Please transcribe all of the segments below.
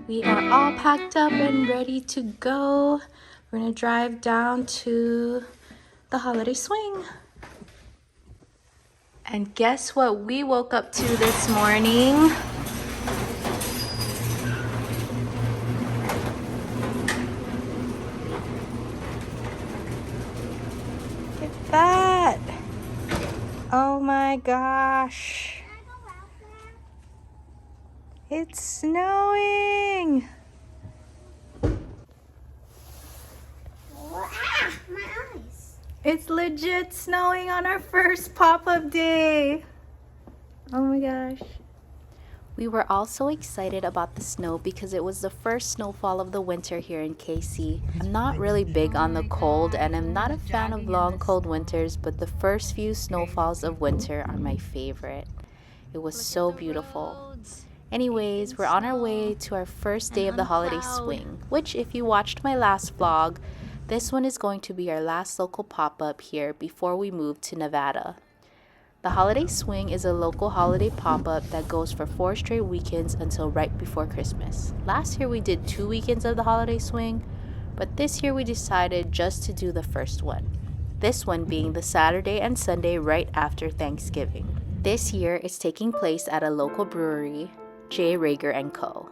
We are all packed up and ready to go. We're gonna drive down to the holiday swing. And guess what we woke up to this morning? Look at that. Oh my gosh. It's snowing. My eyes. It's legit snowing on our first pop-up day. Oh my gosh. We were all so excited about the snow because it was the first snowfall of the winter here in KC. I'm not really big on the cold and I'm not a fan of long cold winters, but the first few snowfalls of winter are my favorite. It was so beautiful. Anyways, we're on our way to our first day of the holiday swing, which if you watched my last vlog, this one is going to be our last local pop-up here before we move to Nevada. The holiday swing is a local holiday pop-up that goes for 4 straight weekends until right before Christmas. Last year we did 2 weekends of the holiday swing, but this year we decided just to do the first one. This one being the Saturday and Sunday right after Thanksgiving. This year it's taking place at a local brewery, Reiger & Co.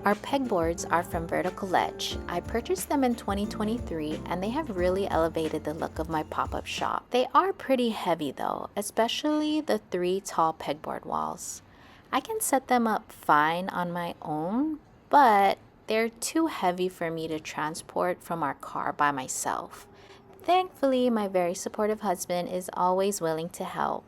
Our pegboards are from Vertical Ledge. I purchased them in 2023 and they have really elevated the look of my pop-up shop. They are pretty heavy though, especially the 3 tall pegboard walls. I can set them up fine on my own, but they're too heavy for me to transport from our car by myself. Thankfully, my very supportive husband is always willing to help.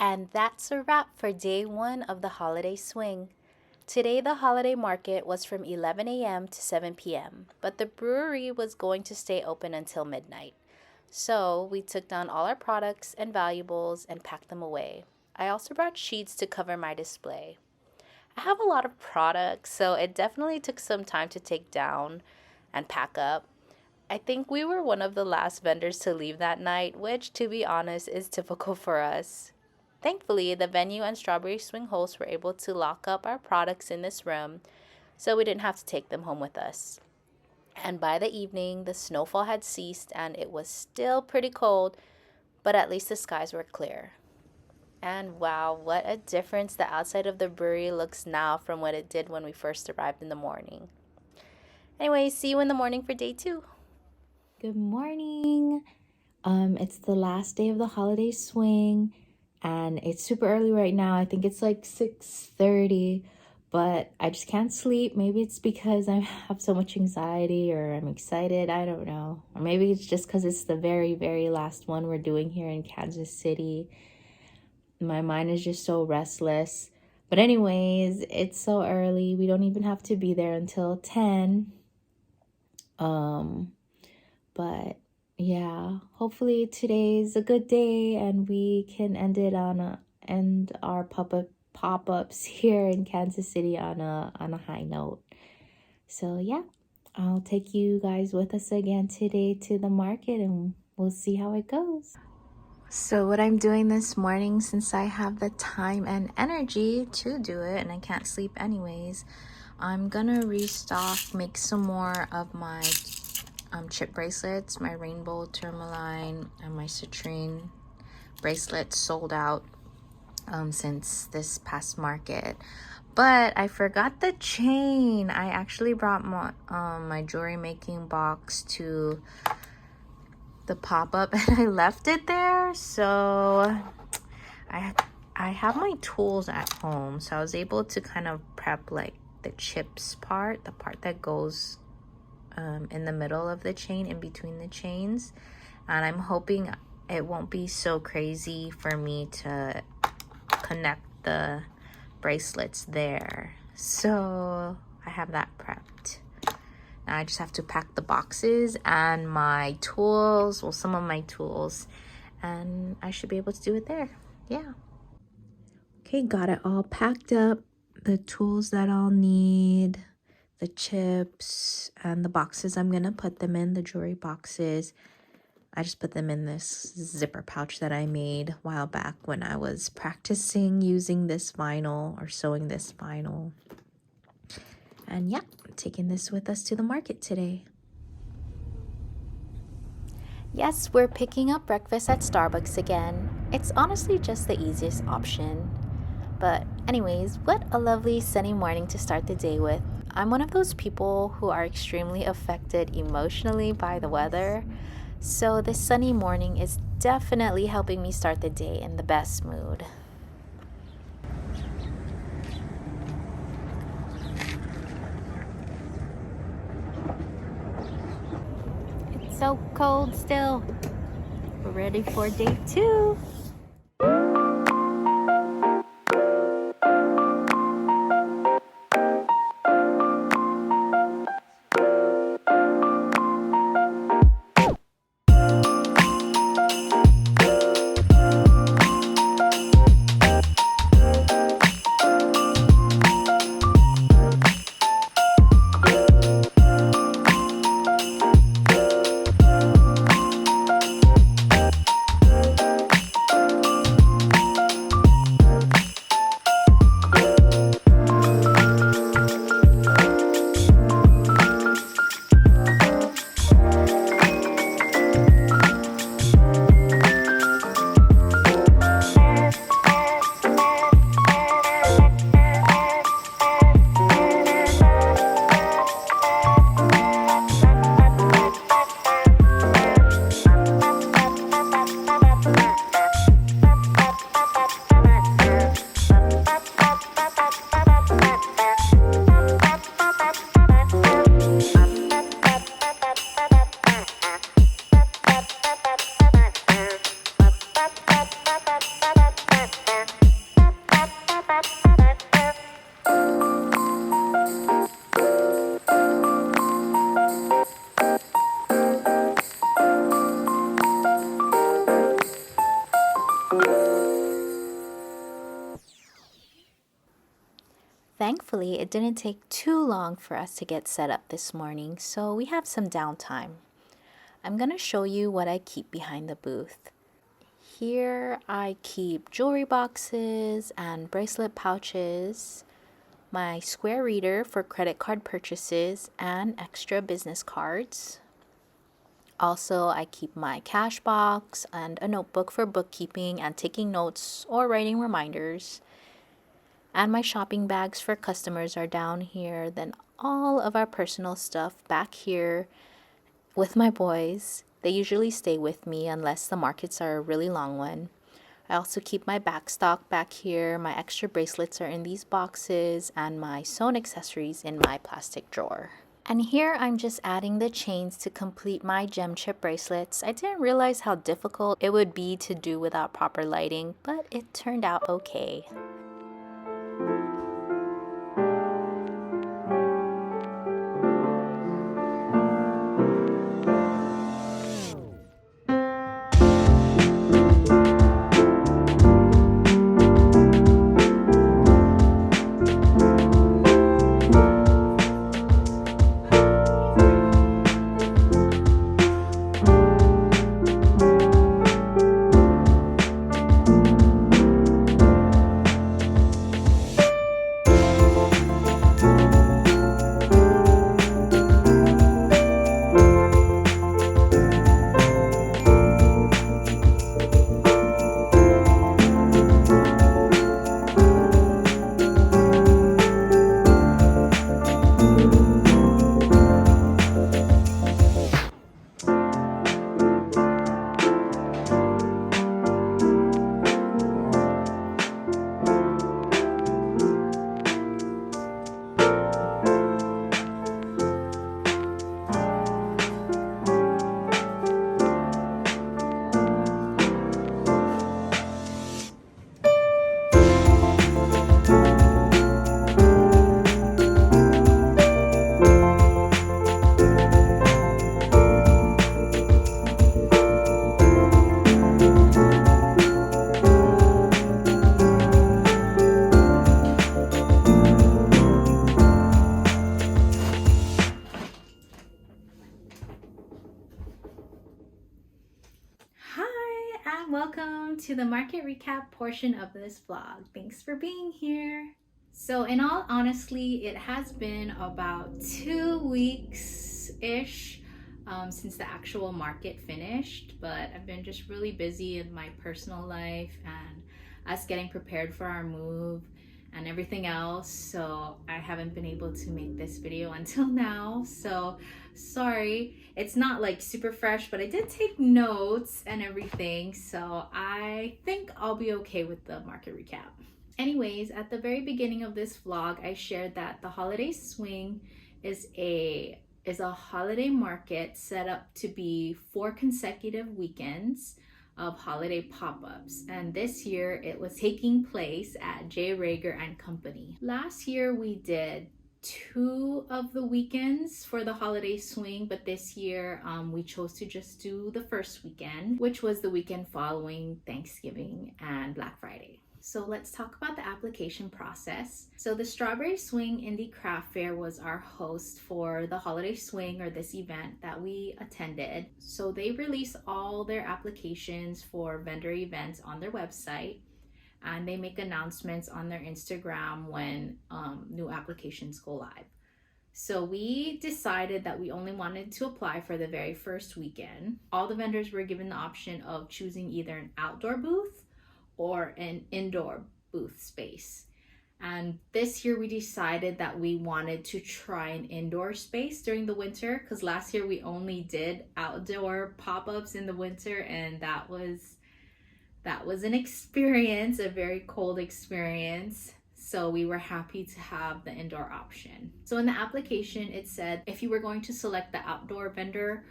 And that's a wrap for day 1 of the holiday swing. Today, the holiday market was from 11 a.m. to 7 p.m., but the brewery was going to stay open until midnight. So, we took down all our products and valuables and packed them away. I also brought sheets to cover my display. I have a lot of products, so it definitely took some time to take down and pack up. I think we were one of the last vendors to leave that night, which, to be honest, is typical for us. Thankfully, the venue and Strawberry Swing hosts were able to lock up our products in this room, so we didn't have to take them home with us. And by the evening, the snowfall had ceased and it was still pretty cold, but at least the skies were clear. And wow, what a difference the outside of the brewery looks now from what it did when we first arrived in the morning. Anyway, see you in the morning for day 2. Good morning. It's the last day of the holiday swing, and it's super early right now. I think it's like 6:30, but I just can't sleep. Maybe it's because I have so much anxiety or I'm excited. I don't know. Or maybe it's just because it's the very, very last one we're doing here in Kansas City. My mind is just so restless. But anyways, it's so early. We don't even have to be there until 10. But yeah, hopefully today's a good day and we can end our pop-ups here in Kansas City on a high note. So yeah, I'll take you guys with us again today to the market and we'll see how it goes. So what I'm doing this morning, since I have the time and energy to do it and I can't sleep anyways, I'm gonna restock, make some more of my chip bracelets. My rainbow tourmaline and my citrine bracelets sold out since this past market, but I forgot the chain. I actually brought my jewelry making box to the pop-up and I left it there, so I have my tools at home, so I was able to kind of prep like the chips part, the part that goes in the middle of the chain, in between the chains, and I'm hoping it won't be so crazy for me to connect the bracelets there. So I have that prepped. Now I just have to pack the boxes and my tools, well, some of my tools, and I should be able to do it there. Yeah. Okay, got it all packed up. The tools that I'll need, the chips, and the boxes I'm gonna put them in, the jewelry boxes. I just put them in this zipper pouch that I made a while back when I was practicing using this vinyl or sewing this vinyl. And yeah, I'm taking this with us to the market today. Yes, we're picking up breakfast at Starbucks again. It's honestly just the easiest option. But anyways, what a lovely sunny morning to start the day with. I'm one of those people who are extremely affected emotionally by the weather. So this sunny morning is definitely helping me start the day in the best mood. It's so cold still. We're ready for day 2. Thankfully, it didn't take too long for us to get set up this morning, so we have some downtime. I'm gonna show you what I keep behind the booth. Here I keep jewelry boxes and bracelet pouches, my square reader for credit card purchases and extra business cards. Also, I keep my cash box and a notebook for bookkeeping and taking notes or writing reminders. And my shopping bags for customers are down here. Then all of our personal stuff back here with my boys. They usually stay with me unless the markets are a really long one. I also keep my backstock back here. My extra bracelets are in these boxes and my sewn accessories in my plastic drawer. And here I'm just adding the chains to complete my gem chip bracelets. I didn't realize how difficult it would be to do without proper lighting, but it turned out okay. Hi, and welcome to the market recap portion of this vlog. Thanks for being here. So in all honesty, it has been about 2 weeks-ish since the actual market finished, but I've been just really busy in my personal life and us getting prepared for our move and everything else, so I haven't been able to make this video until now. So sorry, it's not like super fresh, but I did take notes and everything, so I think I'll be okay with the market recap. Anyways, at the very beginning of this vlog, I shared that the Holiday Swing is a holiday market set up to be 4 consecutive weekends of holiday pop-ups, and this year it was taking place at Reiger and Company. Last year we did 2 of the weekends for the Holiday Swing, but this year we chose to just do the first weekend, which was the weekend following Thanksgiving and Black Friday. So let's talk about the application process. So the Strawberry Swing Indie Craft Fair was our host for the Holiday Swing, or this event that we attended. So they release all their applications for vendor events on their website, and they make announcements on their Instagram when new applications go live. So we decided that we only wanted to apply for the very first weekend. All the vendors were given the option of choosing either an outdoor booth or an indoor booth space. And this year we decided that we wanted to try an indoor space during the winter, because last year we only did outdoor pop-ups in the winter, and that was an experience, a very cold experience. So we were happy to have the indoor option. So in the application it said if you were going to select the outdoor vendor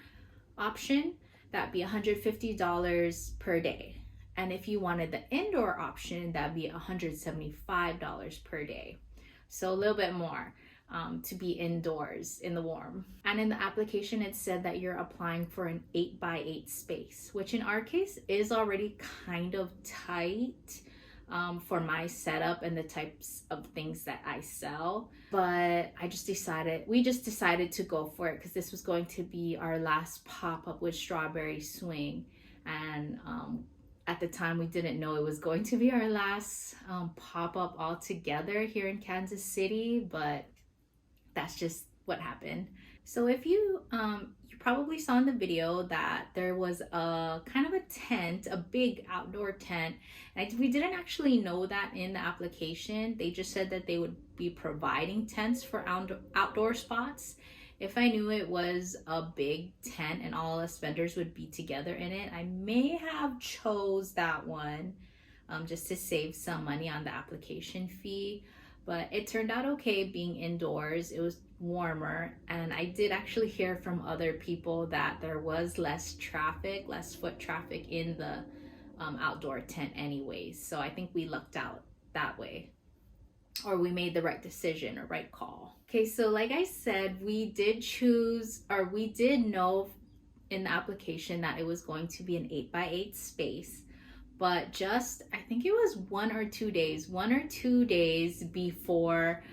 option, that'd be $150 per day. And if you wanted the indoor option, that'd be $175 per day. So a little bit more to be indoors in the warm. And in the application, it said that you're applying for an 8x8 space, which in our case is already kind of tight. for my setup and the types of things that I sell. But we just decided to go for it because this was going to be our last pop-up with Strawberry Swing. And at the time, we didn't know it was going to be our last pop-up altogether here in Kansas City, but that's just what happened. So if you probably saw in the video that there was a kind of a tent, a big outdoor tent. And we didn't actually know that in the application. They just said that they would be providing tents for outdoor spots. If I knew it was a big tent and all us vendors would be together in it, I may have chose that one just to save some money on the application fee. But it turned out okay being indoors. It was warmer, and I did actually hear from other people that there was less foot traffic in the outdoor tent anyways. So I think we lucked out that way, or we made the right decision or right call. Okay, so like I said, we did know in the application that it was going to be an 8x8 space. But just, I think it was 1 or 2 days before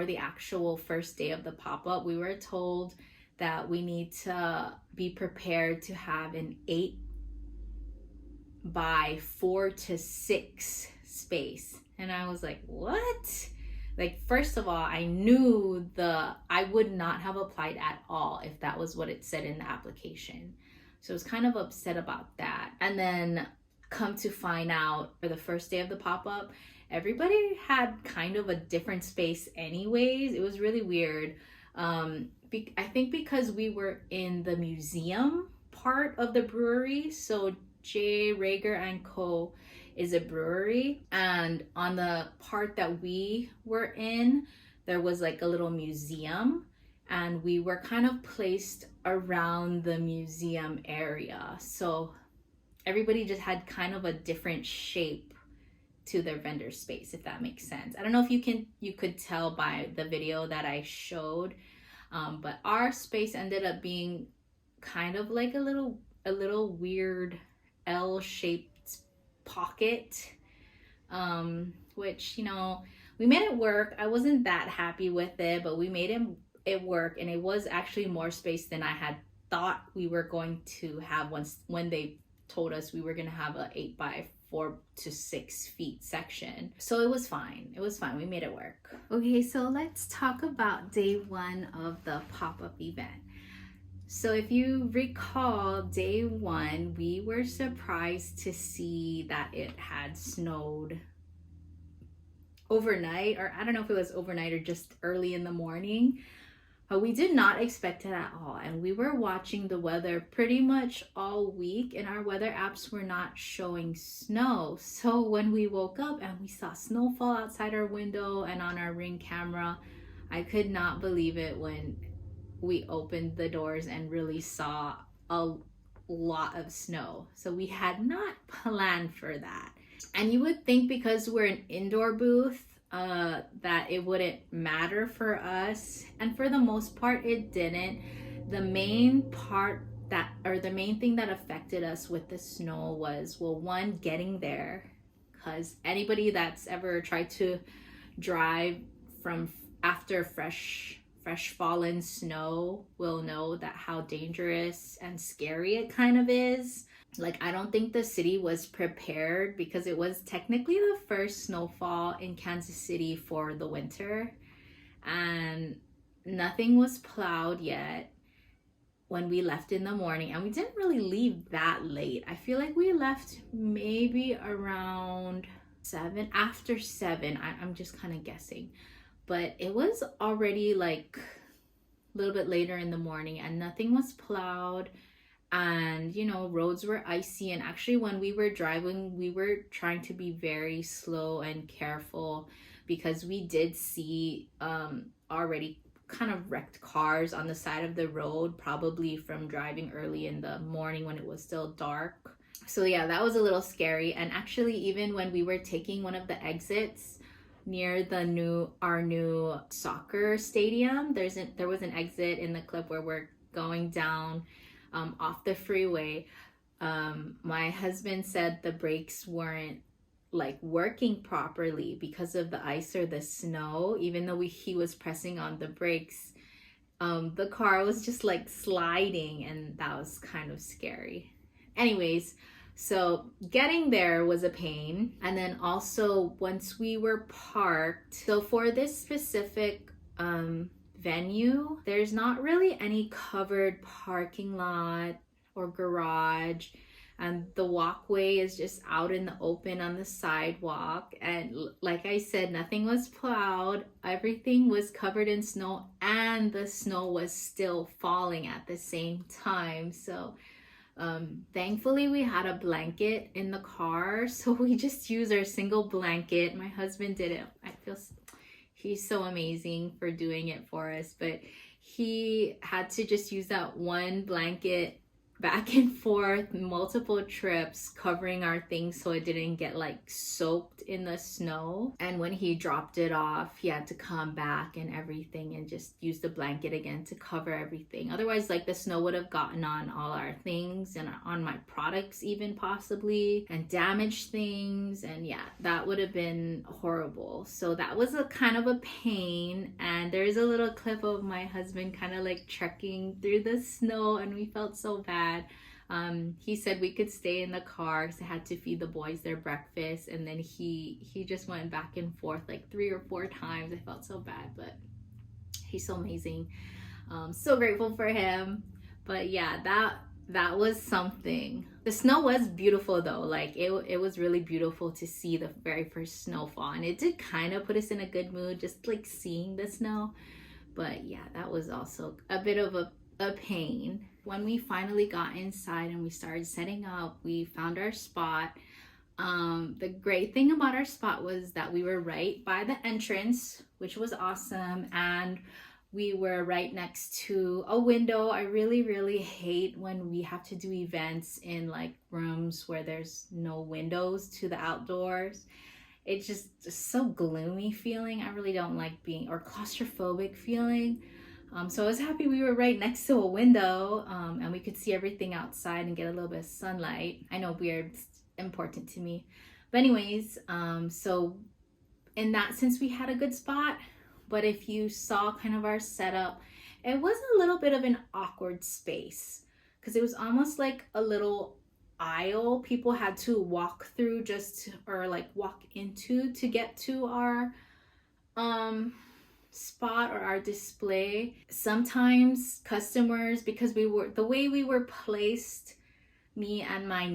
the actual first day of the pop-up, we were told that we need to be prepared to have an 8x4 to 6 space. And I was like, what? Like, first of all, I knew I would not have applied at all if that was what it said in the application. So I was kind of upset about that. And then come to find out, for the first day of the pop-up, everybody had kind of a different space anyways. It was really weird. I think because we were in the museum part of the brewery. So Reiger and Co. is a brewery. And on the part that we were in, there was like a little museum. And we were kind of placed around the museum area. So everybody just had kind of a different shape to their vendor space, if that makes sense. I don't know if you could tell by the video that I showed, but our space ended up being kind of like a little weird L-shaped pocket, which, you know, we made it work. I wasn't that happy with it, but we made it work, and it was actually more space than I had thought we were going to have when they told us we were going to have a 8x4 to 6 feet section. So it was fine. We made it work. Okay, so let's talk about day 1 of the pop-up event. So if you recall, day 1, we were surprised to see that it had snowed overnight, or I don't know if it was overnight or just early in the morning. We did not expect it at all, and we were watching the weather pretty much all week, and our weather apps were not showing snow. So when we woke up and we saw snowfall outside our window and on our Ring camera, I could not believe it when we opened the doors and really saw a lot of snow. So we had not planned for that. And you would think because we're an indoor booth, that it wouldn't matter for us, and for the most part it didn't. The main thing that affected us with the snow was, well, one, getting there, because anybody that's ever tried to drive from after fresh fallen snow will know that how dangerous and scary it kind of is. Like, I don't think the city was prepared, because it was technically the first snowfall in Kansas City for the winter, and nothing was plowed yet when we left in the morning. And we didn't really leave that late. I feel like we left maybe around 7, after 7. I'm just kind of guessing, but it was already like a little bit later in the morning, and nothing was plowed. And, you know, roads were icy. And actually, when we were driving, we were trying to be very slow and careful, because we did see already kind of wrecked cars on the side of the road, probably from driving early in the morning when it was still dark. So yeah, that was a little scary. And actually, even when we were taking one of the exits near our new soccer stadium, there was an exit in the clip where we're going down off the freeway. My husband said the brakes weren't like working properly because of the ice or the snow. Even though he was pressing on the brakes, the car was just like sliding, and that was kind of scary. Anyways, so getting there was a pain. And then also once we were parked, so for this specific venue, there's not really any covered parking lot or garage, and the walkway is just out in the open on the sidewalk. And like I said, nothing was plowed, everything was covered in snow, and the snow was still falling at the same time. So thankfully we had a blanket in the car, so we just used our single blanket. My husband did it. I feel he's so amazing for doing it for us, but he had to just use that one blanket back and forth multiple trips, covering our things so it didn't get like soaked in the snow. And when he dropped it off, he had to come back and everything and just use the blanket again to cover everything. Otherwise, like, the snow would have gotten on all our things and on my products even possibly, and damaged things, and yeah, that would have been horrible. So that was a kind of a pain. And there's a little clip of my husband kind of like trekking through the snow, and we felt so bad. He said we could stay in the car because I had to feed the boys their breakfast, and then he just went back and forth like 3 or 4 times. I felt so bad, but he's so amazing. So grateful for him. But yeah, that was something. The snow was beautiful though. Like it was really beautiful to see the very first snowfall, and it did kind of put us in a good mood just like seeing the snow. But yeah, that was also a bit of a pain. When we finally got inside and we started setting up, we found our spot. The great thing about our spot was that we were right by the entrance, which was awesome, and we were right next to a window. I really hate when we have to do events in like rooms where there's no windows to the outdoors. It's just so gloomy feeling. I really don't like being, or claustrophobic feeling. So I was happy we were right next to a window, and we could see everything outside and get a little bit of sunlight. I know, weird, it's important to me. But anyways, so in that sense, we had a good spot. But if you saw kind of our setup, it was a little bit of an awkward space because it was almost like a little aisle people had to walk through or like walk into to get to our spot or our display. Sometimes customers, because the way we were placed, me and my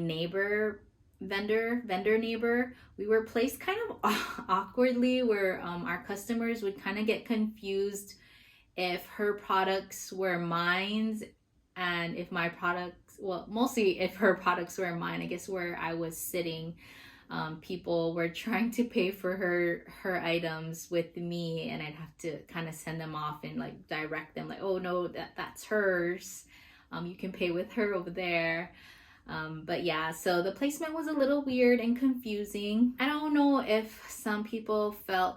vendor neighbor, we were placed kind of awkwardly, where our customers would kind of get confused if her products were mine, and if my products, well, mostly if her products were mine, I guess, where I was sitting. People were trying to pay for her items with me, and I'd have to kind of send them off and like direct them, like, oh no, that's hers, you can pay with her over there. But yeah, so the placement was a little weird and confusing. I don't know if some people felt,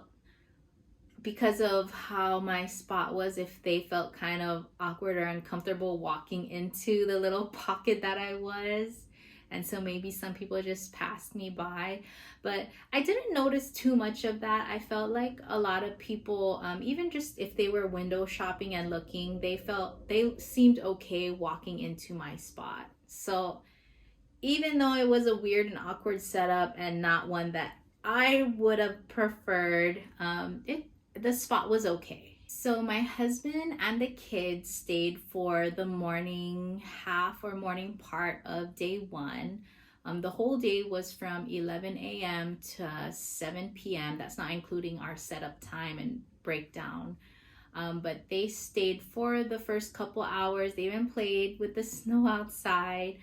because of how my spot was, if they felt kind of awkward or uncomfortable walking into the little pocket that I was. And so maybe some people just passed me by, but I didn't notice too much of that. I felt like a lot of people, even just if they were window shopping and looking, they seemed okay walking into my spot. So even though it was a weird and awkward setup and not one that I would have preferred, the spot was okay. So my husband and the kids stayed for the morning half or morning part of day 1. The whole day was from 11 a.m. to 7 p.m. That's not including our setup time and breakdown. But they stayed for the first couple hours. They even played with the snow outside.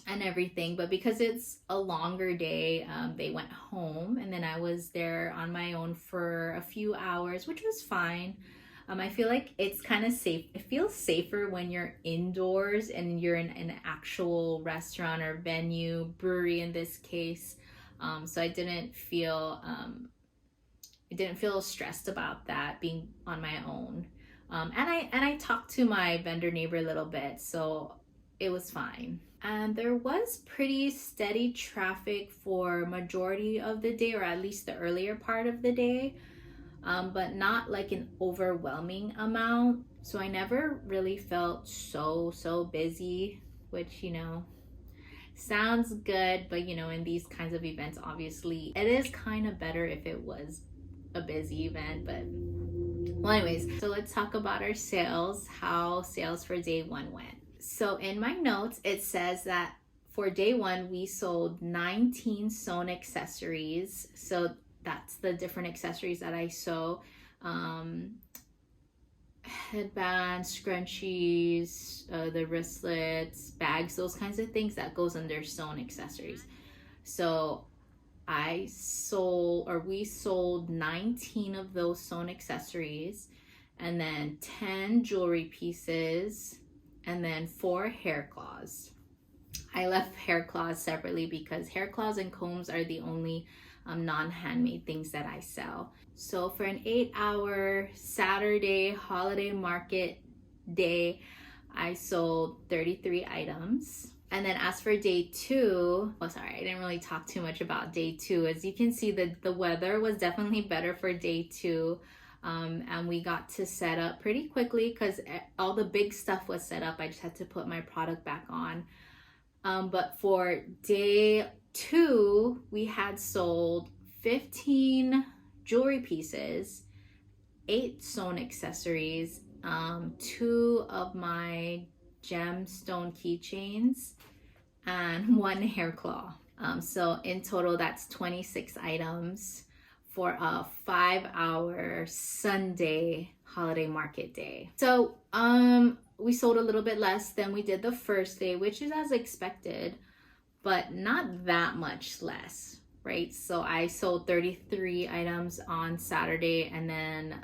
And everything, but because it's a longer day, they went home, and then I was there on my own for a few hours, which was fine. I feel like it's kind of safe. It feels safer when you're indoors and you're in an actual restaurant or venue, brewery in this case. So I didn't feel stressed about that, being on my own. And I talked to my vendor neighbor a little bit, so it was fine. And there was pretty steady traffic for majority of the day, or at least the earlier part of the day, but not like an overwhelming amount. So I never really felt so busy, which, you know, sounds good, but you know, in these kinds of events, obviously it is kind of better if it was a busy event. But well, anyways, so let's talk about our sales, how sales for day one went. So in my notes, it says that for day one, we sold 19 sewn accessories. So that's the different accessories that I sew. Headbands, scrunchies, the wristlets, bags, those kinds of things that goes under sewn accessories. So we sold 19 of those sewn accessories, and then 10 jewelry pieces, and then 4 hair claws. I left hair claws separately because hair claws and combs are the only non-handmade things that I sell. So for an 8-hour Saturday holiday market day, I sold 33 items. And then as for day two, I didn't really talk too much about day two. As you can see, the weather was definitely better for day two. And we got to set up pretty quickly because all the big stuff was set up. I just had to put my product back on. But for day two, we had sold 15 jewelry pieces, 8 sewn accessories, 2 of my gemstone keychains, and 1 hair claw. So in total, that's 26 items for a 5-hour Sunday holiday market day. So we sold a little bit less than we did the first day, which is as expected, but not that much less, right? So I sold 33 items on Saturday and then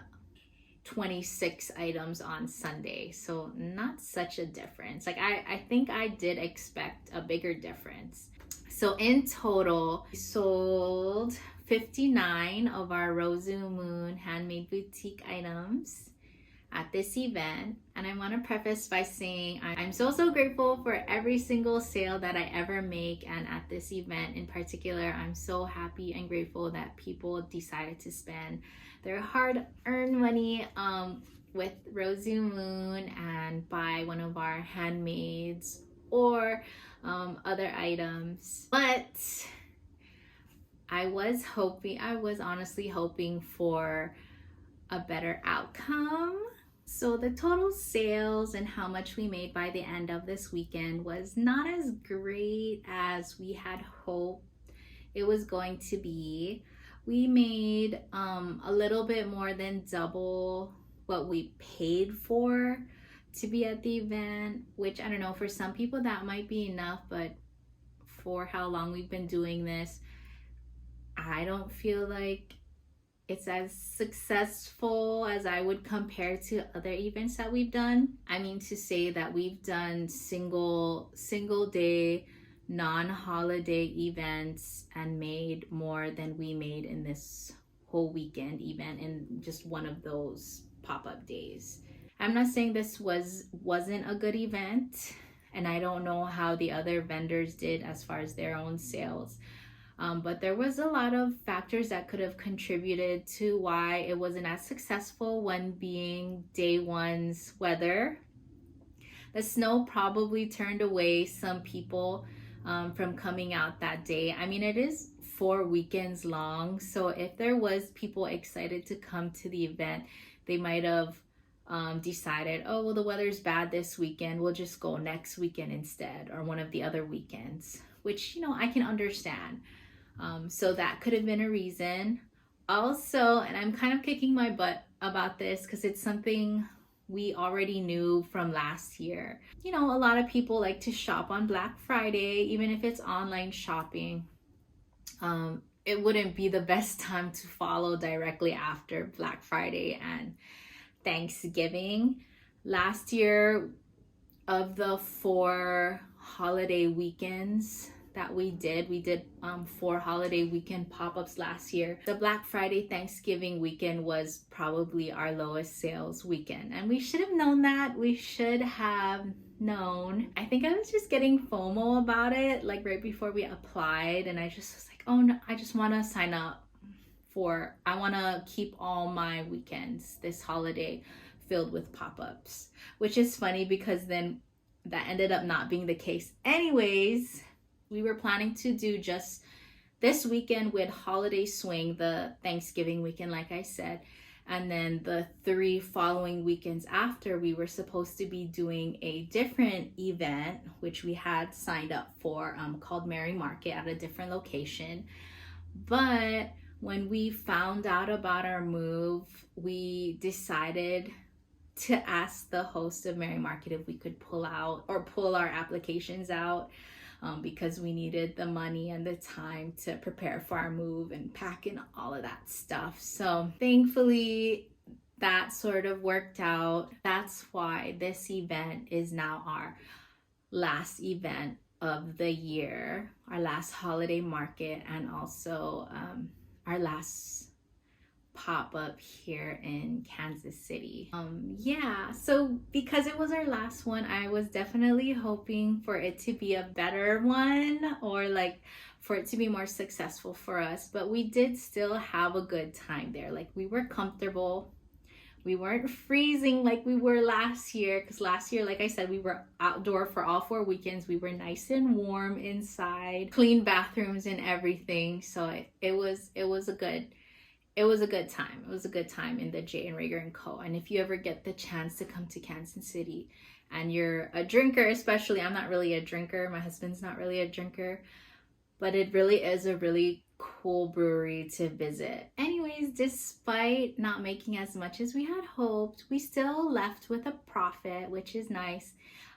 26 items on Sunday. So not such a difference. Like I think I did expect a bigger difference. So in total, we sold 59 of our Rosu Moon handmade boutique items at this event. And I want to preface by saying I'm so grateful for every single sale that I ever make, and at this event in particular, I'm so happy and grateful that people decided to spend their hard-earned money with Rosu Moon and buy one of our handmades or other items. But I was honestly hoping for a better outcome. So the total sales and how much we made by the end of this weekend was not as great as we had hoped it was going to be. We made a little bit more than double what we paid for to be at the event, which I don't know, for some people that might be enough, but for how long we've been doing this, I don't feel like it's as successful as I would compare to other events that we've done. I mean to say that we've done single day non-holiday events and made more than we made in this whole weekend event in just one of those pop-up days. I'm not saying this wasn't a good event, and I don't know how the other vendors did as far as their own sales. But there was a lot of factors that could have contributed to why it wasn't as successful, one being day one's weather. The snow probably turned away some people from coming out that day. I mean, it is 4 weekends long, so if there was people excited to come to the event, they might have decided, oh, well, the weather's bad this weekend, we'll just go next weekend instead, or one of the other weekends, which, you know, I can understand. So that could have been a reason. Also, and I'm kind of kicking my butt about this because it's something we already knew from last year. You know, a lot of people like to shop on Black Friday, even if it's online shopping. It wouldn't be the best time to follow directly after Black Friday and Thanksgiving. Last year, of the 4 holiday weekends that we did 4 holiday weekend pop-ups last year. The Black Friday Thanksgiving weekend was probably our lowest sales weekend, and we should have known that. We should have known. I think I was just getting FOMO about it, like right before we applied, and I just was like, oh no, I just want to sign up I want to keep all my weekends this holiday filled with pop-ups, which is funny because then that ended up not being the case anyways. We were planning to do just this weekend with holiday swing, the Thanksgiving weekend, like I said, and then the 3 following weekends after, we were supposed to be doing a different event, which we had signed up for, called Merry Market at a different location. But when we found out about our move, we decided to ask the host of Merry Market if we could pull our applications out, because we needed the money and the time to prepare for our move and pack and all of that stuff. So thankfully that sort of worked out. That's why this event is now our last event of the year, our last holiday market, and also our last pop-up here in Kansas City. Yeah, so because it was our last one, I was definitely hoping for it to be a better one, or like for it to be more successful for us, but we did still have a good time there. Like, we were comfortable. We weren't freezing like we were last year, because last year, like I said, we were outdoor for all 4 weekends. We were nice and warm inside, clean bathrooms and everything. So it was a good time. It was a good time in the J and Reiger and Co. And if you ever get the chance to come to Kansas City and you're a drinker, especially, I'm not really a drinker, my husband's not really a drinker, but it really is a really cool brewery to visit. Anyways, despite not making as much as we had hoped, we still left with a profit, which is nice.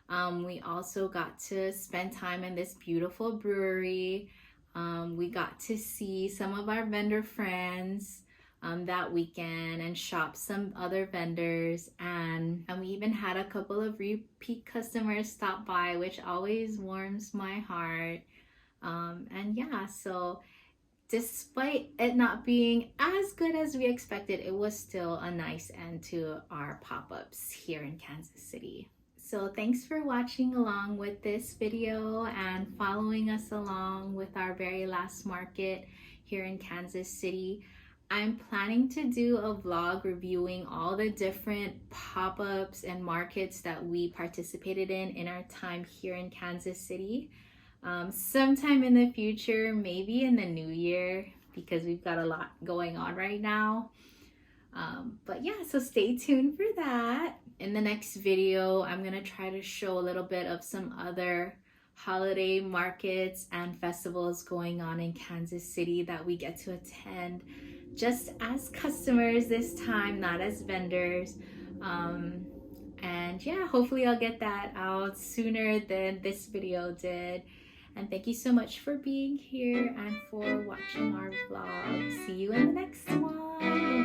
We also got to spend time in this beautiful brewery. We got to see some of our vendor friends that weekend and shop some other vendors, and we even had a couple of repeat customers stop by, which always warms my heart. And yeah, so despite it not being as good as we expected, it was still a nice end to our pop-ups here in Kansas City. So thanks for watching along with this video and following us along with our very last market here in Kansas City. I'm planning to do a vlog reviewing all the different pop-ups and markets that we participated in our time here in Kansas City. Sometime in the future, maybe in the new year, because we've got a lot going on right now. But yeah, so stay tuned for that. In the next video, I'm gonna try to show a little bit of some other holiday markets and festivals going on in Kansas City that we get to attend just as customers this time, not as vendors. And yeah, hopefully I'll get that out sooner than this video did. And thank you so much for being here and for watching our vlog. See you in the next one.